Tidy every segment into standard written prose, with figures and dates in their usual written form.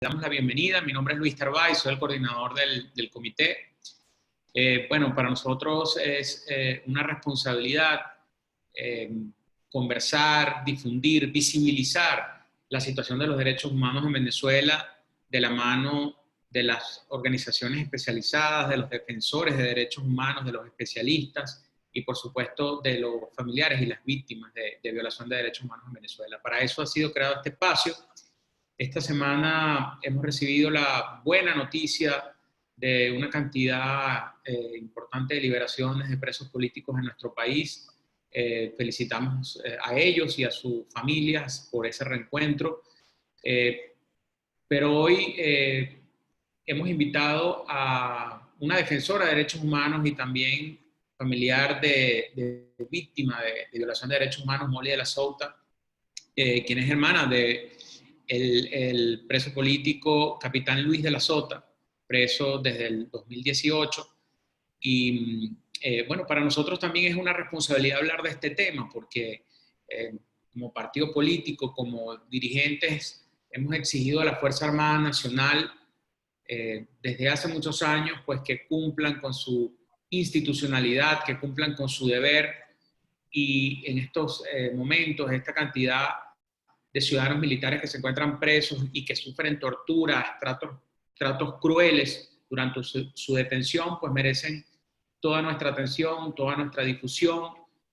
Damos la bienvenida. Mi nombre es Luis Tarbay, soy el coordinador del comité. Bueno, para nosotros es una responsabilidad conversar, difundir, visibilizar la situación de los derechos humanos en Venezuela de la mano de las organizaciones especializadas, de los defensores de derechos humanos, de los especialistas y, por supuesto, de los familiares y las víctimas de violación de derechos humanos en Venezuela. Para eso ha sido creado este espacio. Esta semana hemos recibido la buena noticia de una cantidad importante de liberaciones de presos políticos en nuestro país. Felicitamos a ellos y a sus familias por ese reencuentro. Pero hoy hemos invitado a una defensora de derechos humanos y también familiar de víctima de violación de derechos humanos, Molly de la Souta, quien es hermana de el preso político Capitán Luis de la Sota, preso desde el 2018. Y bueno, para nosotros también es una responsabilidad hablar de este tema, porque como partido político, como dirigentes, hemos exigido a la Fuerza Armada Nacional desde hace muchos años, pues que cumplan con su institucionalidad, que cumplan con su deber, y en estos momentos, esta cantidad de ciudadanos militares que se encuentran presos y que sufren torturas, tratos crueles durante su detención, pues merecen toda nuestra atención, toda nuestra difusión,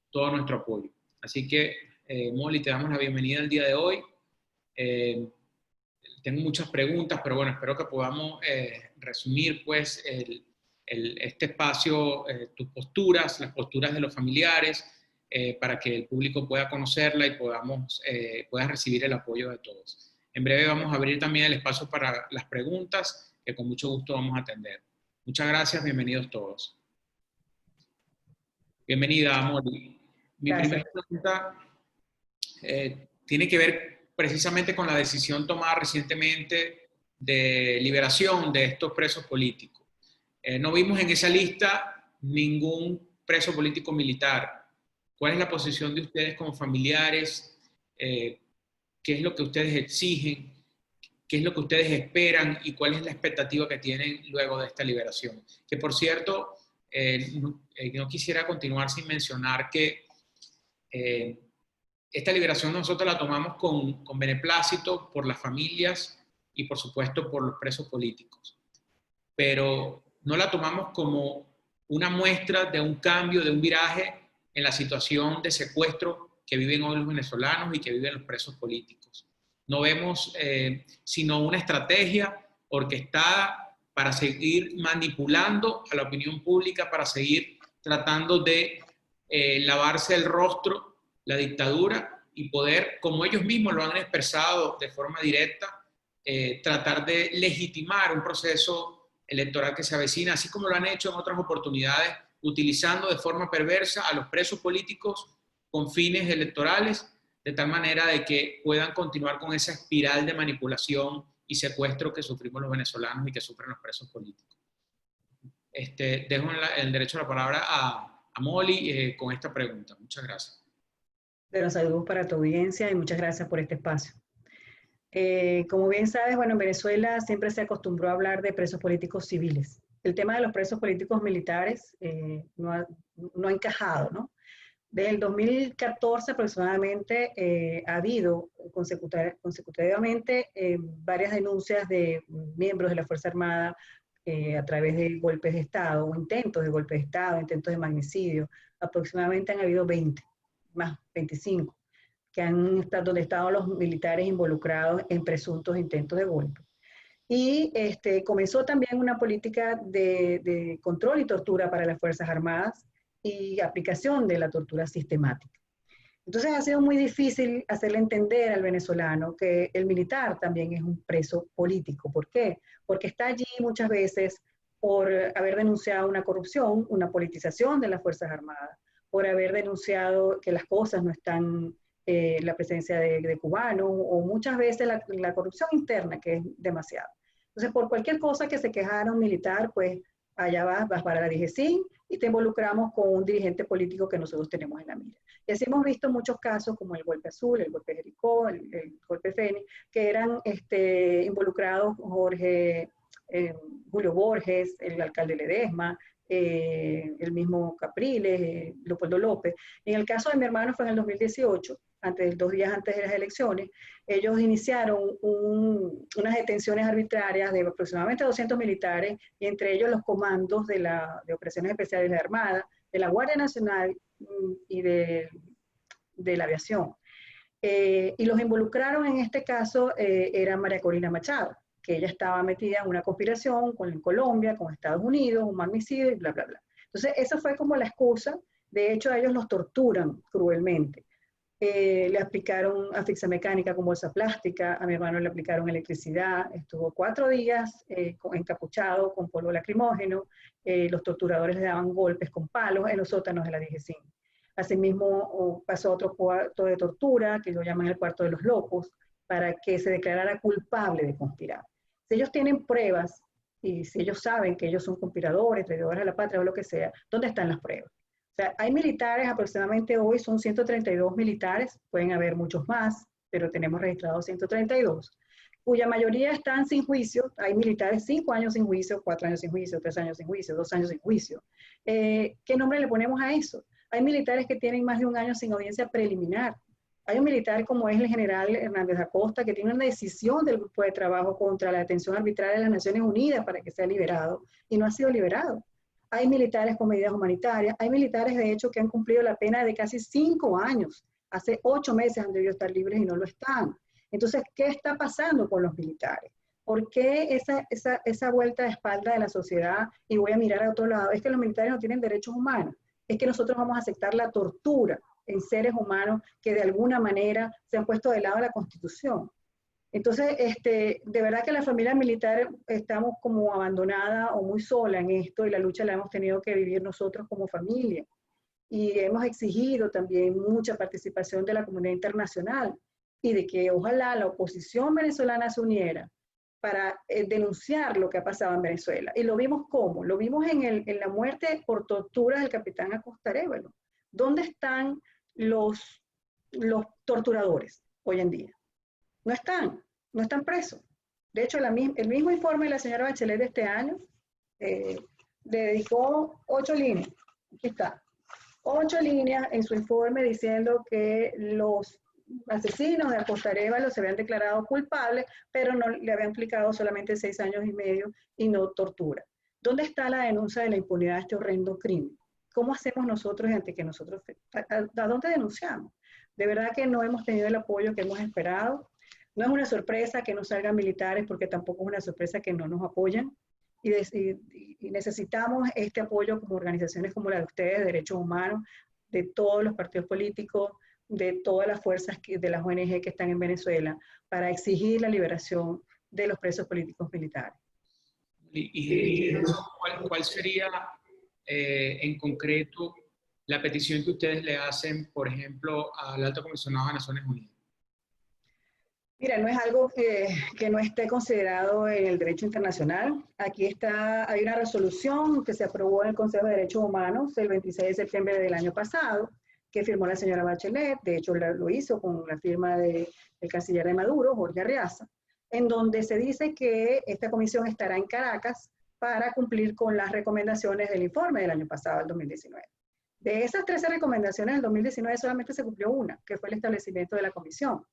todo nuestro apoyo. Así que, Molly, te damos la bienvenida el día de hoy. Tengo muchas preguntas, pero bueno, espero que podamos resumir pues este espacio, tus posturas, las posturas de los familiares, para que el público pueda conocerla y pueda recibir el apoyo de todos. En breve vamos a abrir también el espacio para las preguntas, que con mucho gusto vamos a atender. Muchas gracias, bienvenidos todos. Bienvenida, Molly. Mi primera pregunta tiene que ver precisamente con la decisión tomada recientemente de liberación de estos presos políticos. No vimos en esa lista ningún preso político militar. ¿Cuál es la posición de ustedes como familiares? ¿Qué es lo que ustedes exigen? ¿Qué es lo que ustedes esperan? ¿Y cuál es la expectativa que tienen luego de esta liberación? Que, por cierto, no quisiera continuar sin mencionar que esta liberación nosotros la tomamos con beneplácito por las familias y, por supuesto, por los presos políticos. Pero no la tomamos como una muestra de un cambio, de un viraje en la situación de secuestro que viven hoy los venezolanos y que viven los presos políticos. No vemos sino una estrategia orquestada para seguir manipulando a la opinión pública, para seguir tratando de lavarse el rostro la dictadura y poder, como ellos mismos lo han expresado de forma directa, tratar de legitimar un proceso electoral que se avecina, así como lo han hecho en otras oportunidades, utilizando de forma perversa a los presos políticos con fines electorales, de tal manera de que puedan continuar con esa espiral de manipulación y secuestro que sufrimos los venezolanos y que sufren los presos políticos. Dejo el derecho a la palabra a Molly con esta pregunta. Muchas gracias. Pero saludos para tu audiencia y muchas gracias por este espacio. Como bien sabes, bueno, en Venezuela siempre se acostumbró a hablar de presos políticos civiles. El tema de los presos políticos militares no ha encajado, ¿no? Desde el 2014 aproximadamente ha habido consecutivamente varias denuncias de miembros de la Fuerza Armada a través de golpes de Estado, o intentos de golpes de Estado, intentos de magnicidio. Aproximadamente han habido 20, más 25, que donde estaban los militares involucrados en presuntos intentos de golpe. Y comenzó también una política de control y tortura para las Fuerzas Armadas y aplicación de la tortura sistemática. Entonces ha sido muy difícil hacerle entender al venezolano que el militar también es un preso político. ¿Por qué? Porque está allí muchas veces por haber denunciado una corrupción, una politización de las Fuerzas Armadas, por haber denunciado que las cosas no están, la presencia de cubanos, o muchas veces la corrupción interna, que es demasiado. Entonces, por cualquier cosa que se quejara un militar, pues allá vas para la DGCIN y te involucramos con un dirigente político que nosotros tenemos en la mira. Y así hemos visto muchos casos como el golpe azul, el golpe Jericó, el golpe Fénix, que eran involucrados Julio Borges, el alcalde Ledesma, el mismo Capriles, Leopoldo López. En el caso de mi hermano fue en el 2018, 2 días antes de las elecciones. Ellos iniciaron unas detenciones arbitrarias de aproximadamente 200 militares, y entre ellos los comandos de Operaciones Especiales de la Armada, de la Guardia Nacional y de la aviación. Y los involucraron en este caso era María Corina Machado, que ella estaba metida en una conspiración con Colombia, con Estados Unidos, un magnicidio y bla, bla, bla. Entonces, esa fue como la excusa. De hecho, a ellos los torturan cruelmente. Le aplicaron asfixia mecánica con bolsa plástica, a mi hermano le aplicaron electricidad, estuvo 4 días encapuchado con polvo lacrimógeno, los torturadores le daban golpes con palos en los sótanos de la DGCIN. Asimismo, pasó otro cuarto de tortura, que lo llaman el cuarto de los locos, para que se declarara culpable de conspirar. Si ellos tienen pruebas, y si ellos saben que ellos son conspiradores, traidores a la patria o lo que sea, ¿dónde están las pruebas? O sea, hay militares, aproximadamente hoy son 132 militares, pueden haber muchos más, pero tenemos registrados 132, cuya mayoría están sin juicio. Hay militares 5 años sin juicio, 4 años sin juicio, 3 años sin juicio, 2 años sin juicio. ¿Qué nombre le ponemos a eso? Hay militares que tienen más de 1 año sin audiencia preliminar. Hay un militar como es el general Hernández Acosta, que tiene una decisión del grupo de trabajo contra la detención arbitraria de las Naciones Unidas para que sea liberado, y no ha sido liberado. Hay militares con medidas humanitarias, hay militares de hecho que han cumplido la pena de casi 5 años, hace 8 meses han debido estar libres y no lo están. Entonces, ¿qué está pasando con los militares? ¿Por qué esa vuelta de espalda de la sociedad y voy a mirar a otro lado? Es que los militares no tienen derechos humanos, es que nosotros vamos a aceptar la tortura en seres humanos que de alguna manera se han puesto de lado de la Constitución. Entonces, de verdad que la familia militar estamos como abandonada o muy sola en esto, y la lucha la hemos tenido que vivir nosotros como familia. Y hemos exigido también mucha participación de la comunidad internacional y de que ojalá la oposición venezolana se uniera para denunciar lo que ha pasado en Venezuela. Y lo vimos ¿cómo? Lo vimos en la muerte por tortura del capitán Acosta Arévalo. ¿Dónde están los torturadores hoy en día? No están presos. De hecho, el mismo informe de la señora Bachelet de este año le dedicó 8 líneas. Aquí está. 8 líneas en su informe diciendo que los asesinos de Acosta Arévalo se habían declarado culpables, pero no le habían aplicado solamente 6 años y medio y no tortura. ¿Dónde está la denuncia de la impunidad de este horrendo crimen? ¿Cómo hacemos nosotros ante que nosotros, a dónde denunciamos? De verdad que no hemos tenido el apoyo que hemos esperado. No es una sorpresa que no salgan militares, porque tampoco es una sorpresa que no nos apoyan. Y necesitamos este apoyo como organizaciones como la de ustedes, de derechos humanos, de todos los partidos políticos, de todas las fuerzas de las ONG que están en Venezuela, para exigir la liberación de los presos políticos militares. ¿Cuál sería en concreto la petición que ustedes le hacen, por ejemplo, al Alto Comisionado de Naciones Unidas? Mira, no es algo que no esté considerado en el derecho internacional. Aquí hay una resolución que se aprobó en el Consejo de Derechos Humanos el 26 de septiembre del año pasado, que firmó la señora Bachelet. De hecho lo hizo con la firma del canciller de Maduro, Jorge Arriaza, en donde se dice que esta comisión estará en Caracas para cumplir con las recomendaciones del informe del año pasado, el 2019. De esas 13 recomendaciones del 2019 solamente se cumplió una, que fue el establecimiento de la comisión.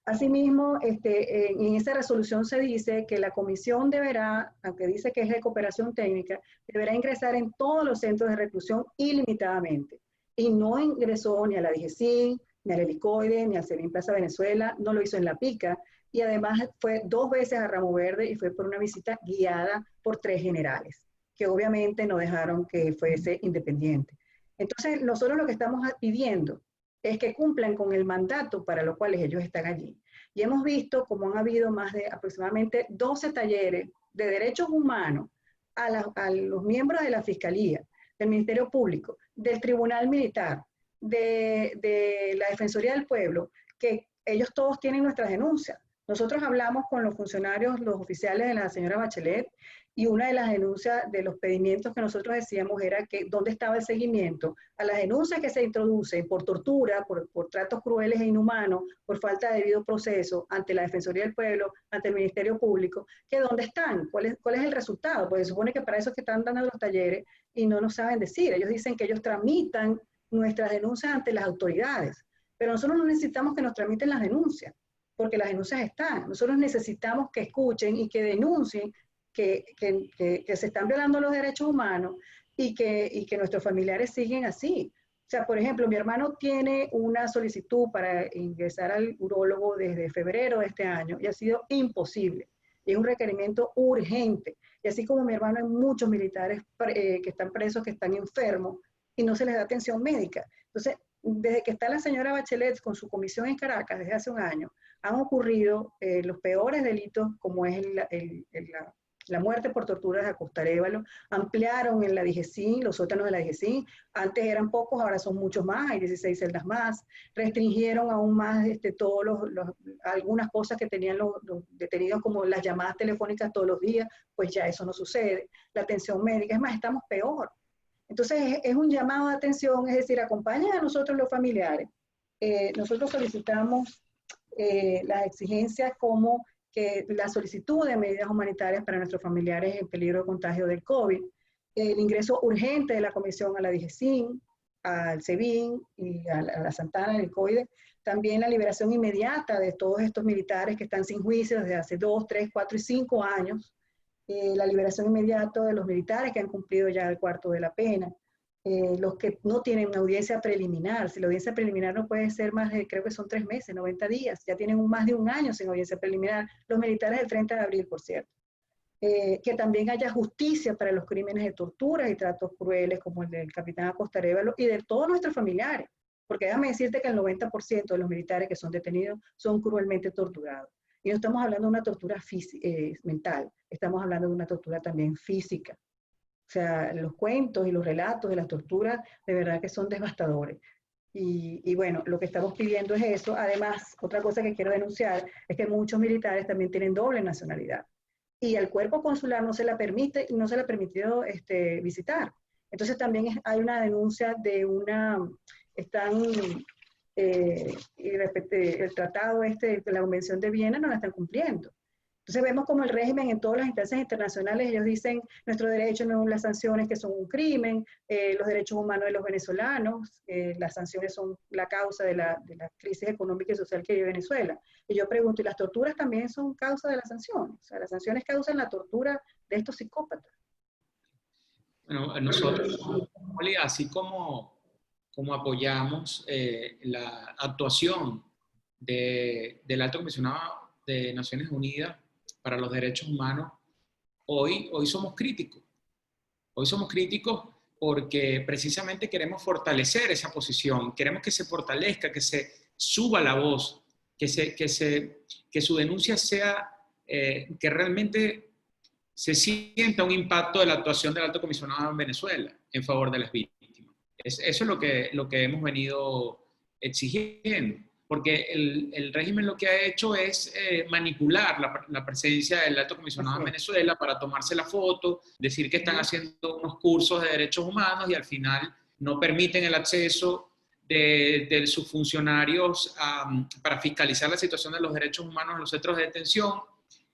Asimismo, en esa resolución se dice que la comisión deberá, aunque dice que es de cooperación técnica, deberá ingresar en todos los centros de reclusión ilimitadamente. Y no ingresó ni a la DGCIN, ni al Helicoide, ni al CELIN Plaza Venezuela, no lo hizo en La Pica, y además fue 2 veces a Ramo Verde y fue por una visita guiada por 3 generales, que obviamente no dejaron que fuese independiente. Entonces, nosotros lo que estamos pidiendo es que cumplan con el mandato para lo cual ellos están allí. Y hemos visto cómo han habido más de aproximadamente 12 talleres de derechos humanos a los miembros de la Fiscalía, del Ministerio Público, del Tribunal Militar, de la Defensoría del Pueblo, que ellos todos tienen nuestras denuncias. Nosotros hablamos con los funcionarios, los oficiales de la señora Bachelet, y una de las denuncias, de los pedimientos que nosotros decíamos era que dónde estaba el seguimiento a las denuncias que se introducen por tortura, por tratos crueles e inhumanos, por falta de debido proceso ante la Defensoría del Pueblo, ante el Ministerio Público, que dónde están, cuál es el resultado, porque se supone que para eso es que están dando los talleres y no nos saben decir. Ellos dicen que ellos tramitan nuestras denuncias ante las autoridades, pero nosotros no necesitamos que nos tramiten las denuncias, porque las denuncias están. Nosotros necesitamos que escuchen y que denuncien que se están violando los derechos humanos y que nuestros familiares siguen así. O sea, por ejemplo, mi hermano tiene una solicitud para ingresar al urólogo desde febrero de este año y ha sido imposible. Y es un requerimiento urgente. Y así como mi hermano, hay muchos militares que están presos, que están enfermos y no se les da atención médica. Entonces, desde que está la señora Bachelet con su comisión en Caracas desde hace un año, han ocurrido los peores delitos, como es la muerte por tortura de Acosta Arévalo. Ampliaron en la DIGESIN, los sótanos de la DIGESIN, antes eran pocos, ahora son muchos más, hay 16 celdas más. Restringieron aún más algunas cosas que tenían los detenidos, como las llamadas telefónicas todos los días, pues ya eso no sucede. La atención médica, es más, estamos peor. Entonces es un llamado de atención, es decir, acompañen a nosotros los familiares. Nosotros solicitamos las exigencias como que la solicitud de medidas humanitarias para nuestros familiares en peligro de contagio del COVID, el ingreso urgente de la comisión a la DIGESIN, al SEBIN y a la Santana, el COIDE, también la liberación inmediata de todos estos militares que están sin juicio desde hace 2, 3, 4 y 5 años, la liberación inmediata de los militares que han cumplido ya el cuarto de la pena, los que no tienen una audiencia preliminar. Si la audiencia preliminar no puede ser más de, creo que son 3 meses, 90 días, ya tienen más de un año sin audiencia preliminar, los militares del 30 de abril, por cierto. Que también haya justicia para los crímenes de tortura y tratos crueles como el del capitán Acosta Arévalo y de todos nuestros familiares, porque déjame decirte que el 90% de los militares que son detenidos son cruelmente torturados. Y no estamos hablando de una tortura mental, estamos hablando de una tortura también física. O sea, los cuentos y los relatos de las torturas de verdad que son devastadores. Y bueno, lo que estamos pidiendo es eso. Además, otra cosa que quiero denunciar es que muchos militares también tienen doble nacionalidad. Y al cuerpo consular no se la permite y no se le ha permitido visitar. Entonces también hay una denuncia de el tratado de la Convención de Viena no la están cumpliendo. Entonces vemos como el régimen en todas las instancias internacionales, ellos dicen, nuestro derecho no son las sanciones que son un crimen, los derechos humanos de los venezolanos, las sanciones son la causa de la crisis económica y social que vive Venezuela. Y yo pregunto, ¿y las torturas también son causa de las sanciones? O sea, las sanciones causan la tortura de estos psicópatas. Bueno, nosotros, así como apoyamos la actuación del Alto Comisionado de Naciones Unidas para los Derechos Humanos, hoy somos críticos. Hoy somos críticos porque precisamente queremos fortalecer esa posición, queremos que se fortalezca, que se suba la voz, que su denuncia sea, que realmente se sienta un impacto de la actuación del Alto Comisionado en Venezuela en favor de las víctimas. Eso es lo que hemos venido exigiendo, porque el régimen lo que ha hecho es manipular la presencia del Alto Comisionado en Venezuela para tomarse la foto, decir que están haciendo unos cursos de derechos humanos y al final no permiten el acceso de sus funcionarios para fiscalizar la situación de los derechos humanos en los centros de detención,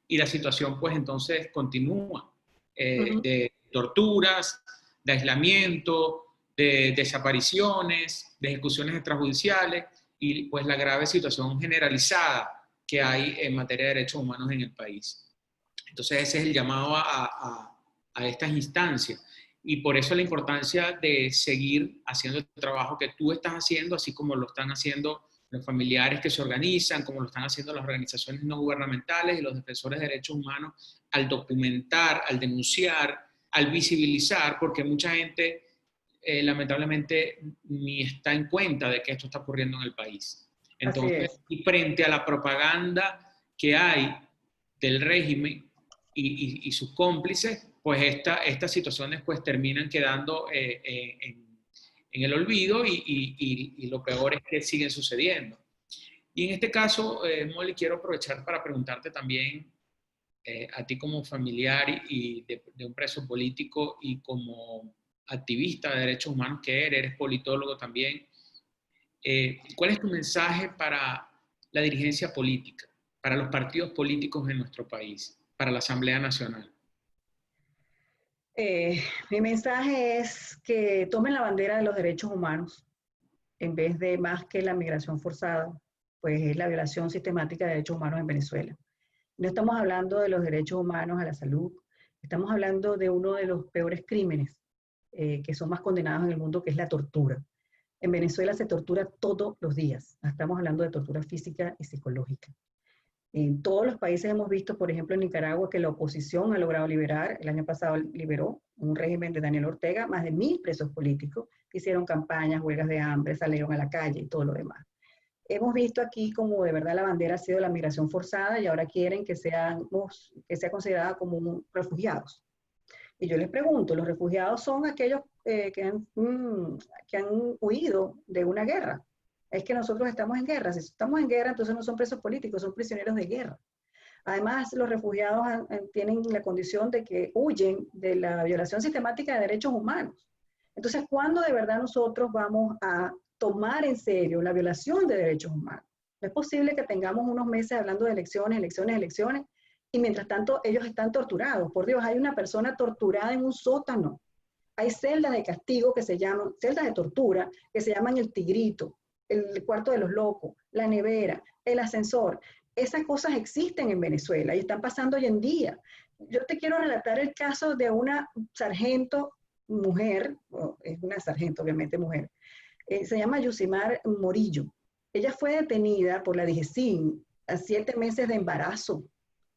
y la situación pues entonces continúa, de torturas, de aislamiento, de desapariciones, de ejecuciones extrajudiciales y pues la grave situación generalizada que hay en materia de derechos humanos en el país. Entonces ese es el llamado a estas instancias y por eso la importancia de seguir haciendo el trabajo que tú estás haciendo, así como lo están haciendo los familiares que se organizan, como lo están haciendo las organizaciones no gubernamentales y los defensores de derechos humanos, al documentar, al denunciar, al visibilizar, porque mucha gente lamentablemente ni está en cuenta de que esto está ocurriendo en el país. Entonces, y frente a la propaganda que hay del régimen y sus cómplices, pues estas situaciones pues terminan quedando en el olvido y lo peor es que siguen sucediendo. Y en este caso, Molly, quiero aprovechar para preguntarte también a ti como familiar y de un preso político y como activista de derechos humanos que eres politólogo también, ¿cuál es tu mensaje para la dirigencia política, para los partidos políticos en nuestro país, para la Asamblea Nacional? Mi mensaje es que tomen la bandera de los derechos humanos en vez de más que la migración forzada, pues es la violación sistemática de derechos humanos en Venezuela. No estamos hablando de los derechos humanos a la salud, estamos hablando de uno de los peores crímenes que son más condenados en el mundo, que es la tortura. En Venezuela se tortura todos los días. Estamos hablando de tortura física y psicológica. En todos los países hemos visto, por ejemplo, en Nicaragua, que la oposición ha logrado liberar, el año pasado liberó un régimen de Daniel Ortega, más de 1000 presos políticos, hicieron campañas, huelgas de hambre, salieron a la calle y todo lo demás. Hemos visto aquí como de verdad la bandera ha sido la migración forzada y ahora quieren que sea considerada como refugiados. Y yo les pregunto, ¿los refugiados son aquellos que han huido de una guerra? Es que nosotros estamos en guerra. Si estamos en guerra, entonces no son presos políticos, son prisioneros de guerra. Además, los refugiados tienen la condición de que huyen de la violación sistemática de derechos humanos. Entonces, ¿cuándo de verdad nosotros vamos a tomar en serio la violación de derechos humanos? No es posible que tengamos unos meses hablando de elecciones, elecciones, elecciones, y mientras tanto ellos están torturados. Por Dios, hay una persona torturada en un sótano. Hay celdas de castigo que se llaman, celdas de tortura, que se llaman el Tigrito, el cuarto de los locos, la nevera, el ascensor. Esas cosas existen en Venezuela y están pasando hoy en día. Yo te quiero relatar el caso de una sargento mujer, es una sargento obviamente mujer, se llama Yusimar Morillo. Ella fue detenida por la DGCIN a 7 meses de embarazo.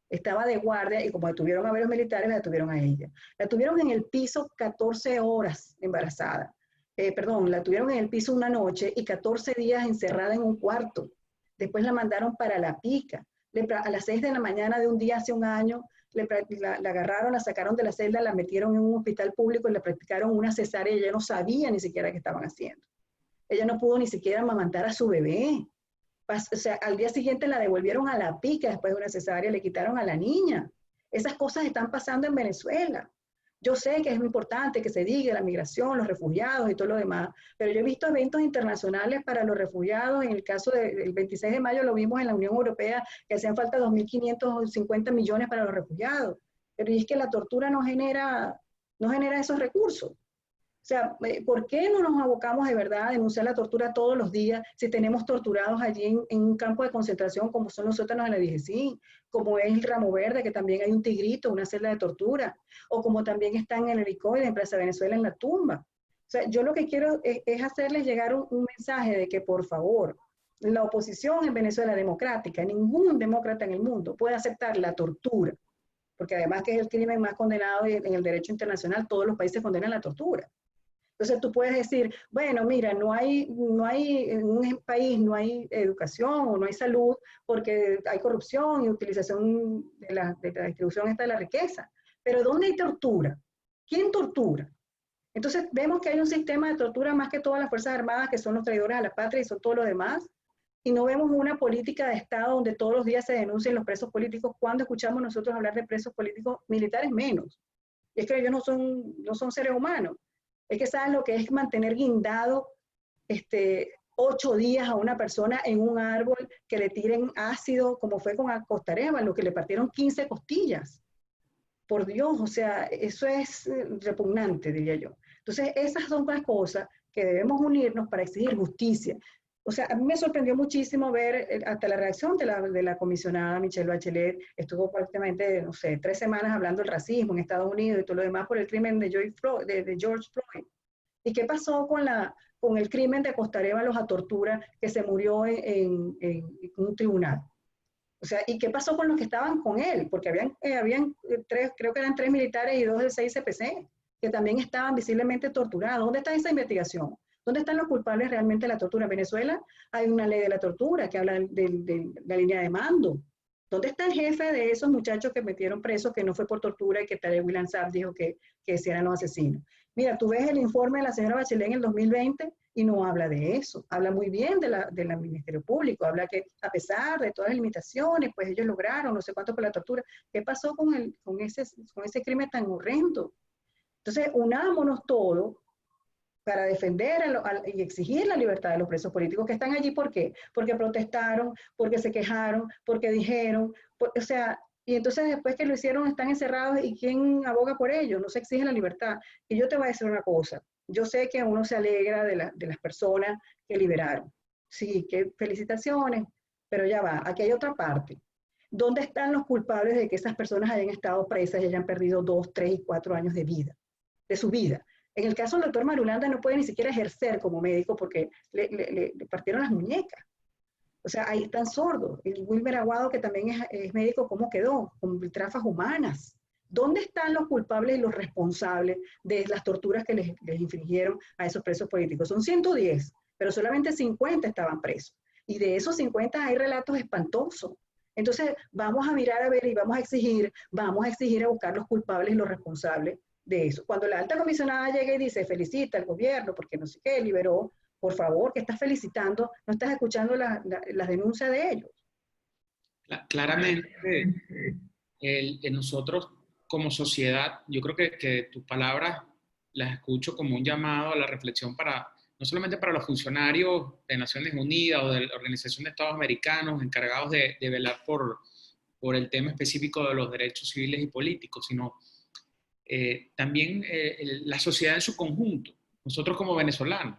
Estaba de guardia y como detuvieron a varios militares, la detuvieron a ella. La tuvieron en el piso 14 horas embarazada. La tuvieron en el piso una noche y 14 días encerrada en un cuarto. Después la mandaron para La Pica. A las 6 de la mañana de un día hace un año, la agarraron, la sacaron de la celda, la metieron en un hospital público y le practicaron una cesárea y ella no sabía ni siquiera qué estaban haciendo. Ella no pudo ni siquiera amamantar a su bebé. O sea, al día siguiente la devolvieron a La Pica después de una cesárea, le quitaron a la niña. Esas cosas están pasando en Venezuela. Yo sé que es muy importante que se diga la migración, los refugiados y todo lo demás, pero yo he visto eventos internacionales para los refugiados. En el caso del 26 de mayo lo vimos en la Unión Europea, que hacían falta 2.550 millones para los refugiados. Pero es que la tortura no genera esos recursos. O sea, ¿por qué no nos abocamos de verdad a denunciar la tortura todos los días si tenemos torturados allí en un campo de concentración como son los sótanos de la DGCIN, como es el Ramo Verde, que también hay un Tigrito, una celda de tortura, o como también está en el Helicoide, en Plaza Venezuela, en la tumba? O sea, yo lo que quiero es hacerles llegar un mensaje de que, por favor, la oposición en Venezuela democrática, ningún demócrata en el mundo puede aceptar la tortura, porque además que es el crimen más condenado en el derecho internacional, todos los países condenan la tortura. Entonces tú puedes decir, bueno, mira, no hay en un país no hay educación o no hay salud porque hay corrupción y utilización de la distribución esta de la riqueza. Pero ¿dónde hay tortura? ¿Quién tortura? Entonces vemos que hay un sistema de tortura más que todas las Fuerzas Armadas, que son los traidores a la patria y son todo lo demás. Y no vemos una política de Estado donde todos los días se denuncien los presos políticos. Cuando escuchamos nosotros hablar de presos políticos militares, menos. Y es que ellos no son seres humanos. Es que saben lo que es mantener guindado 8 días a una persona en un árbol, que le tiren ácido, como fue con Acosta Arévalo, que le partieron 15 costillas. Por Dios, o sea, eso es repugnante, diría yo. Entonces, esas son las cosas que debemos unirnos para exigir justicia. O sea, a mí me sorprendió muchísimo ver hasta la reacción de la comisionada Michelle Bachelet. Estuvo prácticamente, no sé, 3 semanas hablando del racismo en Estados Unidos y todo lo demás por el crimen de George Floyd. ¿Y qué pasó con el crimen de Acosta Arévalo a tortura, que se murió en un tribunal? O sea, ¿y qué pasó con los que estaban con él? Porque habían 3, creo que eran 3 militares y 2 del 6CPC, que también estaban visiblemente torturados. ¿Dónde está esa investigación? ¿Dónde están los culpables realmente de la tortura? En Venezuela hay una ley de la tortura que habla de la línea de mando. ¿Dónde está el jefe de esos muchachos que metieron presos, que no fue por tortura y que Tarek William Saab dijo que eran los asesinos? Mira, tú ves el informe de la señora Bachelet en el 2020 y no habla de eso. Habla muy bien del Ministerio Público, habla que a pesar de todas las limitaciones, pues ellos lograron no sé cuánto por la tortura. ¿Qué pasó con ese crimen tan horrendo? Entonces, unámonos todos para defender y exigir la libertad de los presos políticos que están allí. ¿Por qué? Porque protestaron, porque se quejaron, porque dijeron, o sea, y entonces después que lo hicieron están encerrados, ¿y quién aboga por ellos? No se exige la libertad. Y yo te voy a decir una cosa, yo sé que uno se alegra de las personas que liberaron. Sí, que felicitaciones, pero ya va, aquí hay otra parte. ¿Dónde están los culpables de que esas personas hayan estado presas y hayan perdido 2, 3 y 4 años de vida, de su vida? En el caso del doctor Marulanda no puede ni siquiera ejercer como médico porque le partieron las muñecas. O sea, ahí están sordos. El Wilmer Aguado, que también es médico, ¿cómo quedó? Con trafas humanas. ¿Dónde están los culpables y los responsables de las torturas que les infligieron a esos presos políticos? Son 110, pero solamente 50 estaban presos. Y de esos 50 hay relatos espantosos. Entonces, vamos a mirar a ver y vamos a exigir a buscar los culpables y los responsables de eso. Cuando la alta comisionada llega y dice, felicita al gobierno porque no sé qué, liberó, por favor, que estás felicitando, no estás escuchando las denuncias de ellos. Claramente, nosotros como sociedad, yo creo que tus palabras las escucho como un llamado a la reflexión para, no solamente para los funcionarios de Naciones Unidas o de la Organización de Estados Americanos encargados de velar por el tema específico de los derechos civiles y políticos, sino también la sociedad en su conjunto, nosotros como venezolanos.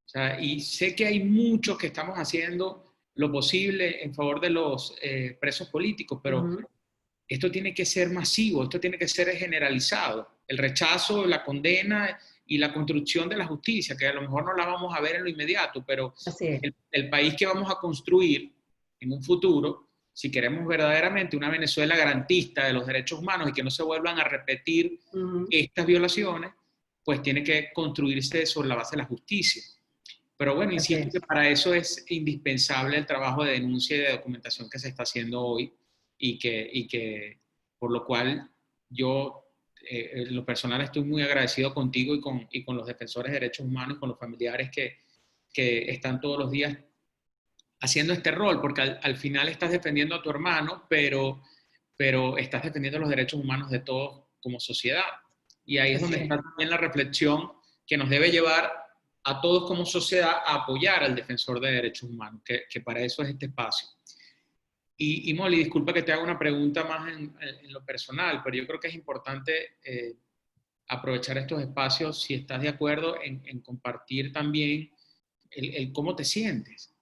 O sea, y sé que hay muchos que estamos haciendo lo posible en favor de los presos políticos, pero esto tiene que ser masivo, esto tiene que ser generalizado. El rechazo, la condena y la construcción de la justicia, que a lo mejor no la vamos a ver en lo inmediato, pero el país que vamos a construir en un futuro, si queremos verdaderamente una Venezuela garantista de los derechos humanos y que no se vuelvan a repetir estas violaciones, pues tiene que construirse sobre la base de la justicia. Pero bueno, insisto que para eso es indispensable el trabajo de denuncia y de documentación que se está haciendo hoy y que por lo cual yo en lo personal estoy muy agradecido contigo y con los defensores de derechos humanos y con los familiares que están todos los días haciendo este rol, porque al final estás defendiendo a tu hermano, pero estás defendiendo los derechos humanos de todos como sociedad. Y ahí es donde está también la reflexión que nos debe llevar a todos como sociedad a apoyar al defensor de derechos humanos, que para eso es este espacio. Y Molly, disculpa que te haga una pregunta más en lo personal, pero yo creo que es importante aprovechar estos espacios, si estás de acuerdo, en compartir también el cómo te sientes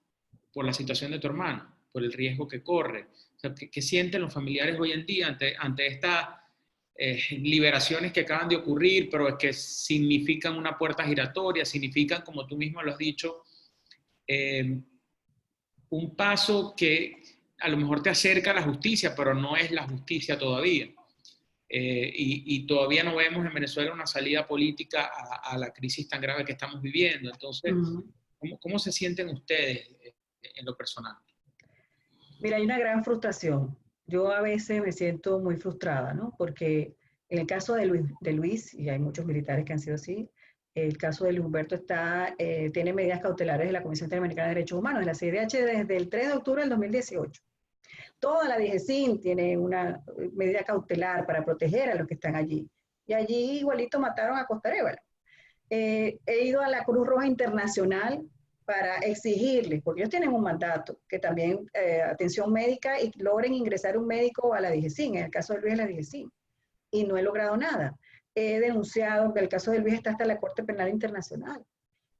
por la situación de tu hermano, por el riesgo que corre. O sea, ¿qué sienten los familiares hoy en día ante estas liberaciones que acaban de ocurrir, pero es que significan una puerta giratoria, significan, como tú mismo lo has dicho, un paso que a lo mejor te acerca a la justicia, pero no es la justicia todavía? Y todavía no vemos en Venezuela una salida política a la crisis tan grave que estamos viviendo. Entonces, ¿cómo se sienten ustedes en lo personal? Mira, hay una gran frustración. Yo a veces me siento muy frustrada, ¿no? Porque en el caso de Luis, y hay muchos militares que han sido así, el caso de Luis Humberto tiene medidas cautelares de la Comisión Interamericana de Derechos Humanos, de la CIDH, desde el 3 de octubre del 2018. Toda la DGCIN tiene una medida cautelar para proteger a los que están allí. Y allí igualito mataron a Costa Arévalo. He ido a la Cruz Roja Internacional para exigirles, porque ellos tienen un mandato, que también atención médica y logren ingresar un médico a la DGCIN, en el caso de Luis, a la DGCIN. Y no he logrado nada. He denunciado, que el caso de Luis está hasta la Corte Penal Internacional.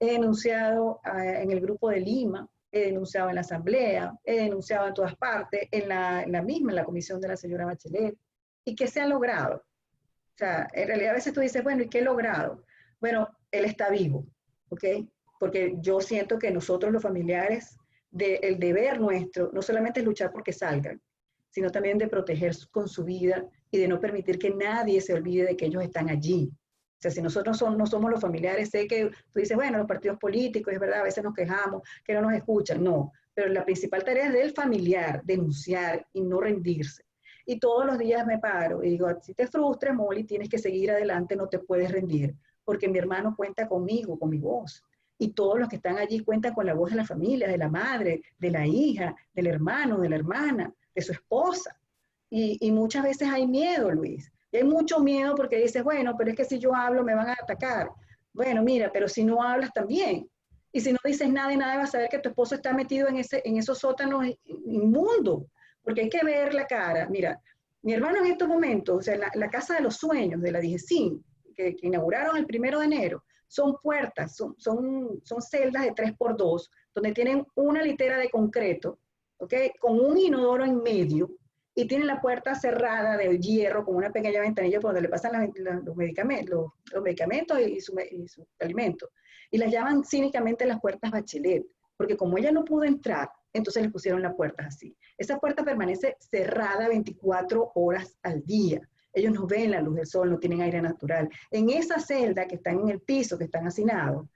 He denunciado en el Grupo de Lima, he denunciado en la Asamblea, he denunciado en todas partes, en la comisión de la señora Bachelet. ¿Y qué se ha logrado? O sea, en realidad a veces tú dices, bueno, ¿y qué he logrado? Bueno, él está vivo, ¿ok? Porque yo siento que nosotros los familiares, el deber nuestro, no solamente es luchar porque salgan, sino también de proteger con su vida y de no permitir que nadie se olvide de que ellos están allí. O sea, si nosotros no somos los familiares, sé que tú dices, bueno, los partidos políticos, es verdad, a veces nos quejamos, que no nos escuchan, no, pero la principal tarea es del familiar, denunciar y no rendirse. Y todos los días me paro y digo, si te frustras, Molly, tienes que seguir adelante, no te puedes rendir, porque mi hermano cuenta conmigo, con mi voz. y todos los que están allí cuentan con la voz de la familia, de la madre, de la hija, del hermano, de la hermana, de su esposa. Y muchas veces hay miedo, Luis. Y hay mucho miedo porque dices, bueno, pero es que si yo hablo me van a atacar. Bueno, mira, pero si no hablas también. Y si no dices nada y nadie va a saber que tu esposo está metido en esos sótanos inmundos. Porque hay que ver la cara. Mira, mi hermano en estos momentos, o sea, la Casa de los Sueños de la DIGESIN, que inauguraron el 1 de enero, son puertas, son celdas de 3x2, donde tienen una litera de concreto, ¿ok? Con un inodoro en medio, y tienen la puerta cerrada de hierro con una pequeña ventanilla por donde le pasan los medicamentos y su alimento. Y las llaman cínicamente las puertas Bachelet, porque como ella no pudo entrar, entonces le pusieron las puertas así. Esa puerta permanece cerrada 24 horas al día. Ellos no ven la luz del sol, no tienen aire natural. En esa celda que están en el piso, que están hacinados,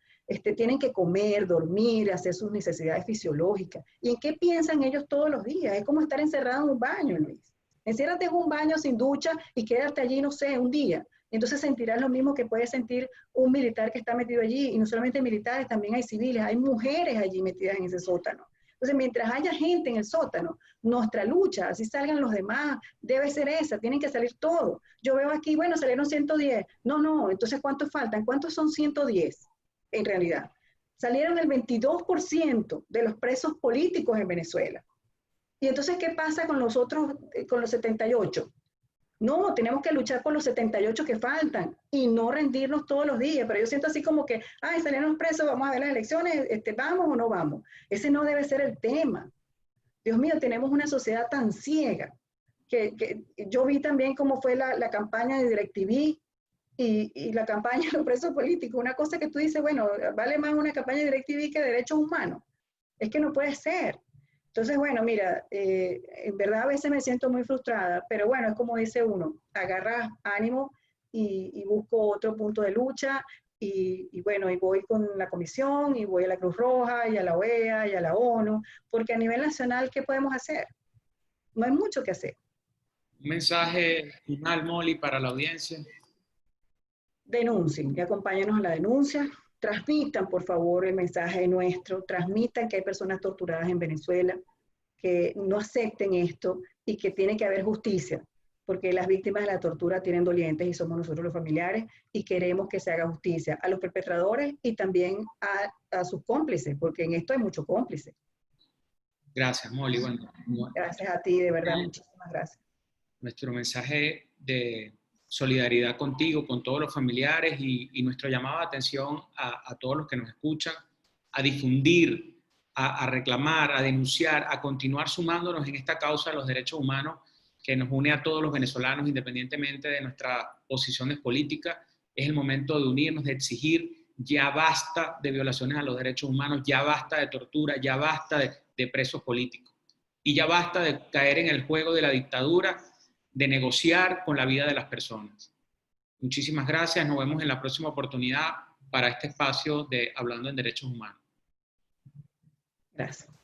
tienen que comer, dormir, hacer sus necesidades fisiológicas. ¿Y en qué piensan ellos todos los días? Es como estar encerrado en un baño, Luis. Enciérrate en un baño sin ducha y quédate allí, no sé, un día. Entonces sentirás lo mismo que puede sentir un militar que está metido allí. Y no solamente militares, también hay civiles, hay mujeres allí metidas en ese sótano. Entonces, mientras haya gente en el sótano, nuestra lucha, así salgan los demás, debe ser esa, tienen que salir todos. Yo veo aquí, bueno, salieron 110. No, entonces, ¿cuántos faltan? ¿Cuántos son 110 en realidad? Salieron el 22% de los presos políticos en Venezuela. Y entonces, ¿qué pasa con los otros, con los 78? No, tenemos que luchar por los 78 que faltan y no rendirnos todos los días. Pero yo siento así como que, ay, salieron presos, vamos a ver las elecciones, ¿vamos o no vamos? Ese no debe ser el tema. Dios mío, tenemos una sociedad tan ciega que yo vi también cómo fue la campaña de DirecTV y la campaña de los presos políticos. Una cosa que tú dices, bueno, vale más una campaña de DirecTV que de derechos humanos. Es que no puede ser. Entonces, bueno, mira, en verdad a veces me siento muy frustrada, pero bueno, es como dice uno, agarra ánimo y busco otro punto de lucha y bueno, y voy con la comisión y voy a la Cruz Roja y a la OEA y a la ONU, porque a nivel nacional, ¿qué podemos hacer? No hay mucho que hacer. Un mensaje final, Molly, para la audiencia. Denuncien y acompáñanos a la denuncia. Transmitan, por favor, el mensaje nuestro, transmitan que hay personas torturadas en Venezuela, que no acepten esto y que tiene que haber justicia, porque las víctimas de la tortura tienen dolientes y somos nosotros los familiares y queremos que se haga justicia a los perpetradores y también a sus cómplices, porque en esto hay mucho cómplice. Gracias, Molly. Bueno, gracias a ti, de verdad, muchísimas gracias. Nuestro mensaje de solidaridad contigo, con todos los familiares y nuestro llamado de atención a todos los que nos escuchan, a difundir, a reclamar, a denunciar, a continuar sumándonos en esta causa de los derechos humanos que nos une a todos los venezolanos independientemente de nuestras posiciones políticas. Es el momento de unirnos, de exigir ya basta de violaciones a los derechos humanos, ya basta de tortura, ya basta de presos políticos y ya basta de caer en el juego de la dictadura, de negociar con la vida de las personas. Muchísimas gracias. Nos vemos en la próxima oportunidad para este espacio de Hablando en Derechos Humanos. Gracias.